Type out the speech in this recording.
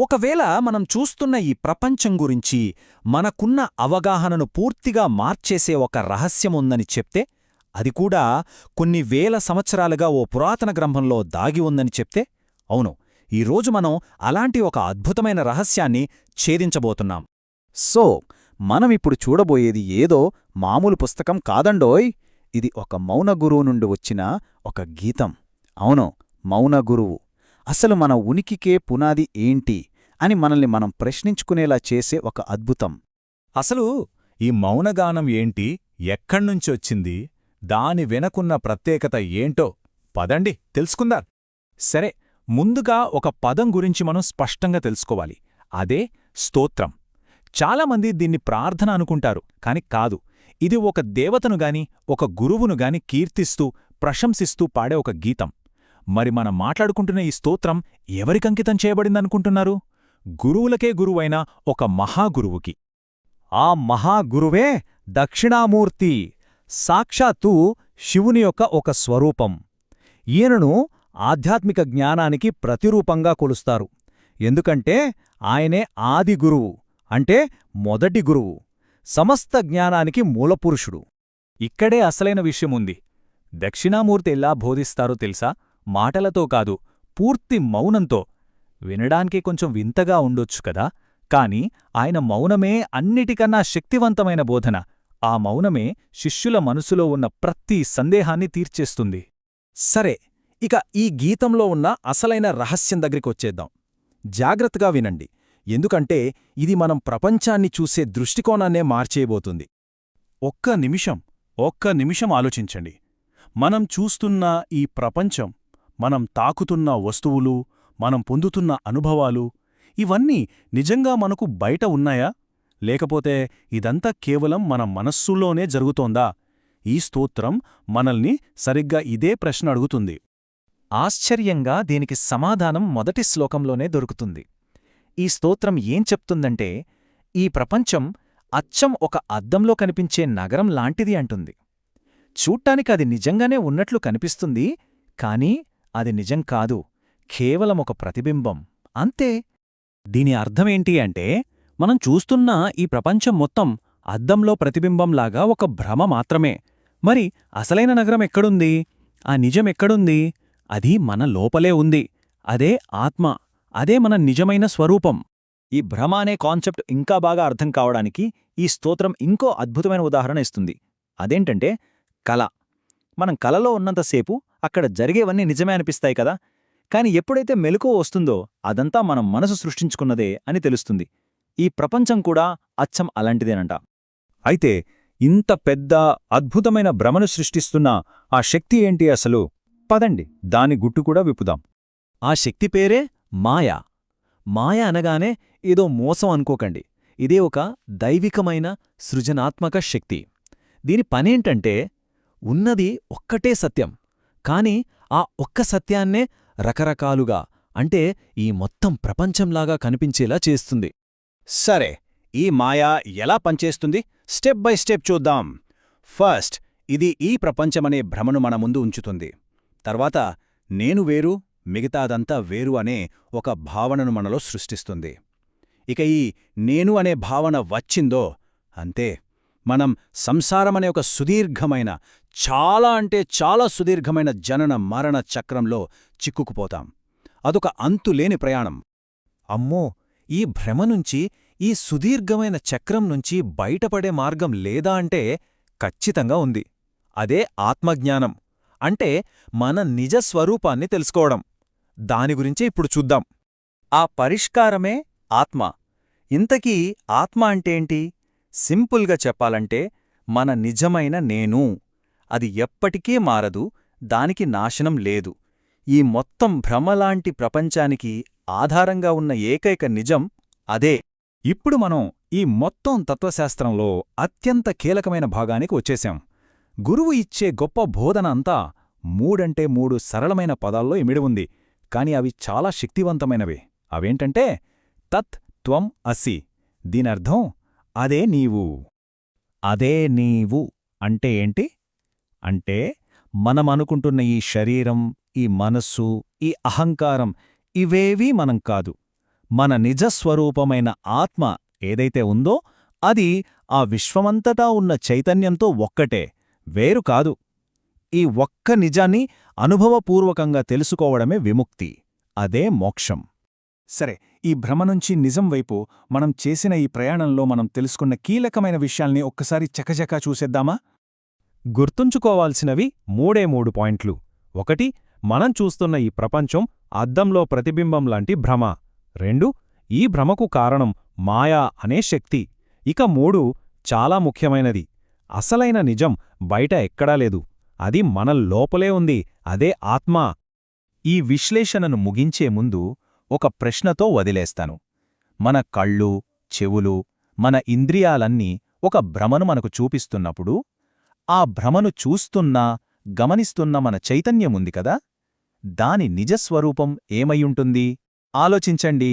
ఒకవేళ మనం చూస్తున్న ఈ ప్రపంచం గురించి మనకున్న అవగాహనను పూర్తిగా మార్చేసే ఒక రహస్యముందని చెప్తే, అది కూడా కొన్ని వేల సంవత్సరాలుగా ఓ పురాతన గ్రంథంలో దాగి ఉందని చెప్తే, అవును, ఈరోజు మనం అలాంటి ఒక అద్భుతమైన రహస్యాన్ని ఛేదించబోతున్నాం. సో మనమిప్పుడు చూడబోయేది ఏదో మామూలు పుస్తకం కాదండోయ్. ఇది ఒక మౌన గురువు నుండి వచ్చిన ఒక గీతం. అవును, మౌన గురువు. అసలు మన ఉనికికే పునాది ఏంటి అని మనల్ని మనం ప్రశ్నించుకునేలా చేసే ఒక అద్భుతం. అసలు ఈ మౌనగానం ఏంటి, ఎక్కడ్నుంచొచ్చింది, దాని వెనకున్న ప్రత్యేకత ఏంటో పదండి తెలుసుకుందాం. సరే, ముందుగా ఒక పదం గురించి మనం స్పష్టంగా తెలుసుకోవాలి. అదే స్తోత్రం. చాలామంది దీన్ని ప్రార్థన అనుకుంటారు, కాని కాదు. ఇది ఒక దేవతనుగాని ఒక గురువునుగాని కీర్తిస్తూ ప్రశంసిస్తూ పాడే ఒక గీతం. మరి మనం మాట్లాడుకుంటున్న ఈ స్తోత్రం ఎవరికంకితం చేయబడిందనుకుంటున్నారు? గురువులకే గురువైన ఒక మహాగురువుకి. ఆ మహాగురువే దక్షిణామూర్తి, సాక్షాత్తు శివుని యొక్క ఒక స్వరూపం. ఈయనను ఆధ్యాత్మిక జ్ఞానానికి ప్రతిరూపంగా కొలుస్తారు. ఎందుకంటే ఆయనే ఆది గురువు, అంటే మొదటి గురువు, సమస్త జ్ఞానానికి మూలపురుషుడు. ఇక్కడే అసలైన విషయముంది. దక్షిణామూర్తి ఎలా బోధిస్తారో తెలుసా? మాటలతో కాదు, పూర్తి మౌనంతో. వినడానికే కొంచెం వింతగా ఉండొచ్చు కదా, కాని ఆయన మౌనమే అన్నిటికన్నా శక్తివంతమైన బోధన. ఆ మౌనమే శిష్యుల మనసులో ఉన్న ప్రతి సందేహాన్ని తీర్చేస్తుంది. సరే, ఇక ఈ గీతంలో ఉన్న అసలైన రహస్యం దగ్గరికొచ్చేద్దాం. జాగ్రత్తగా వినండి, ఎందుకంటే ఇది మనం ప్రపంచాన్ని చూసే దృష్టికోణాన్నే మార్చేయబోతుంది. ఒక్క నిమిషం ఆలోచించండి. మనం చూస్తున్న ఈ ప్రపంచం, మనం తాకుతున్న వస్తువులు, మనం పొందుతున్న అనుభవాలు, ఇవన్నీ నిజంగా మనకు బయట ఉన్నాయా? లేకపోతే ఇదంతా కేవలం మన మనస్సులోనే జరుగుతోందా? ఈ స్తోత్రం మనల్ని సరిగ్గా ఇదే ప్రశ్న అడుగుతుంది. ఆశ్చర్యంగా దీనికి సమాధానం మొదటి శ్లోకంలోనే దొరుకుతుంది. ఈ స్తోత్రం ఏం చెప్తుందంటే, ఈ ప్రపంచం అచ్చం ఒక అద్దంలో కనిపించే నగరం లాంటిది అంటుంది. చూట్టానికది నిజంగానే ఉన్నట్లు కనిపిస్తుంది, కానీ అది నిజం కాదు, కేవలం ఒక ప్రతిబింబం అంతే. దీని అర్థమేంటి అంటే, మనం చూస్తున్న ఈ ప్రపంచం మొత్తం అద్దంలో ప్రతిబింబంలాగా ఒక భ్రమ మాత్రమే. మరి అసలైన నగరం ఎక్కడుంది? ఆ నిజం ఎక్కడుంది? అది మన లోపలే ఉంది. అదే ఆత్మ, అదే మన నిజమైన స్వరూపం. ఈ భ్రమ అనే కాన్సెప్ట్ ఇంకా బాగా అర్థం కావడానికి ఈ స్తోత్రం ఇంకో అద్భుతమైన ఉదాహరణ ఇస్తుంది. అదేంటంటే కల. మనం కలలో ఉన్నంతసేపు అక్కడ జరిగేవన్నీ నిజమే అనిపిస్తాయి కదా, కాని ఎప్పుడైతే మెలకువ వస్తుందో అదంతా మనం మనసు సృష్టించుకున్నదే అని తెలుస్తుంది. ఈ ప్రపంచం కూడా అచ్చం అలాంటిదేనంట. అయితే ఇంత పెద్ద అద్భుతమైన భ్రమను సృష్టిస్తున్న ఆ శక్తి ఏంటి అసలు? పదండి దాని గుట్టు కూడా విప్పుదాం. ఆ శక్తి పేరే మాయ. మాయ అనగానే ఏదో మోసం అనుకోకండి. ఇదే ఒక దైవికమైన సృజనాత్మక శక్తి. దీని పనేంటంటే, ఉన్నది ఒక్కటే సత్యం, కాని ఆ ఒక్క సత్యాన్నే రకరకాలుగా, అంటే ఈ మొత్తం ప్రపంచంలాగా కనిపించేలా చేస్తుంది. సరే, ఈ మాయా ఎలా పనిచేస్తుంది స్టెప్ బై స్టెప్ చూద్దాం. ఫస్ట్, ఇది ఈ ప్రపంచమనే భ్రమను మన ముందు ఉంచుతుంది. తర్వాత నేను వేరు, మిగతాదంతా వేరు అనే ఒక భావనను మనలో సృష్టిస్తుంది. ఇక ఈ నేను అనే భావన వచ్చిందో అంతే, మనం సంసారమనే ఒక సుదీర్ఘమైన, చాలా అంటే చాలా సుదీర్ఘమైన జనన మరణ చక్రంలో చిక్కుకుపోతాం. అదొక అంతులేని ప్రయాణం. అమ్మో, ఈ భ్రమ నుంచి, ఈ సుదీర్ఘమైన చక్రం నుంచి బయటపడే మార్గం లేదా అంటే ఖచ్చితంగా ఉంది. అదే ఆత్మజ్ఞానం, అంటే మన నిజ స్వరూపాన్ని తెలుసుకోవడం. దాని గురించే ఇప్పుడు చూద్దాం. ఆ పరిష్కారమే ఆత్మ. ఇంతకీ ఆత్మ అంటేంటి? సింపుల్గా చెప్పాలంటే మన నిజమైన నేను. అది ఎప్పటికీ మారదు, దానికి నాశనం లేదు. ఈ మొత్తం భ్రమలాంటి ప్రపంచానికి ఆధారంగా ఉన్న ఏకైక నిజం అదే. ఇప్పుడు మనం ఈ మొత్తం తత్వశాస్త్రంలో అత్యంత కీలకమైన భాగానికి వచ్చేశాం. గురువు ఇచ్చే గొప్ప బోధన అంతా మూడంటే మూడు సరళమైన పదాల్లో ఇమిడి ఉంది, కాని అవి చాలా శక్తివంతమైనవి. అవేంటంటే తత్, త్వం, అసి. దీనర్థం అదే నీవు. అదే నీవు అంటే ఏంటి? అంటే మనమనుకుంటున్న ఈ శరీరం, ఈ మనస్సు, ఈ అహంకారం, ఇవేవీ మనం కాదు. మన నిజస్వరూపమైన ఆత్మ ఏదైతే ఉందో అది ఆ విశ్వమంతటా ఉన్న చైతన్యంతో ఒక్కటే, వేరు కాదు. ఈ ఒక్క నిజాన్ని అనుభవపూర్వకంగా తెలుసుకోవడమే విముక్తి. అదే మోక్షం. సరే, ఈ భ్రమ నుంచి నిజం వైపు మనం చేసిన ఈ ప్రయాణంలో మనం తెలుసుకున్న కీలకమైన విషయాల్ని ఒక్కసారి చకచకా చూసేద్దామా? గుర్తుంచుకోవాల్సినవి మూడు పాయింట్లు. 1. మనం చూస్తున్న ఈ ప్రపంచం అద్దంలో ప్రతిబింబం లాంటి భ్రమ. 2. ఈ భ్రమకు కారణం మాయా అనే శక్తి. ఇక 3. చాలా ముఖ్యమైనది, అసలైన నిజం బయట ఎక్కడా లేదు, అది మన లోపలే ఉంది, అదే ఆత్మ. ఈ విశ్లేషణను ముగించే ముందు ఒక ప్రశ్నతో వదిలేస్తాను. మన కళ్ళు, చెవులు, మన ఇంద్రియాలన్నీ ఒక భ్రమను మనకు చూపిస్తున్నప్పుడు, ఆ భ్రమను చూస్తున్నా, గమనిస్తున్న మన చైతన్యముంది కదా, దాని నిజస్వరూపం ఏమయ్యుంటుంది? ఆలోచించండి.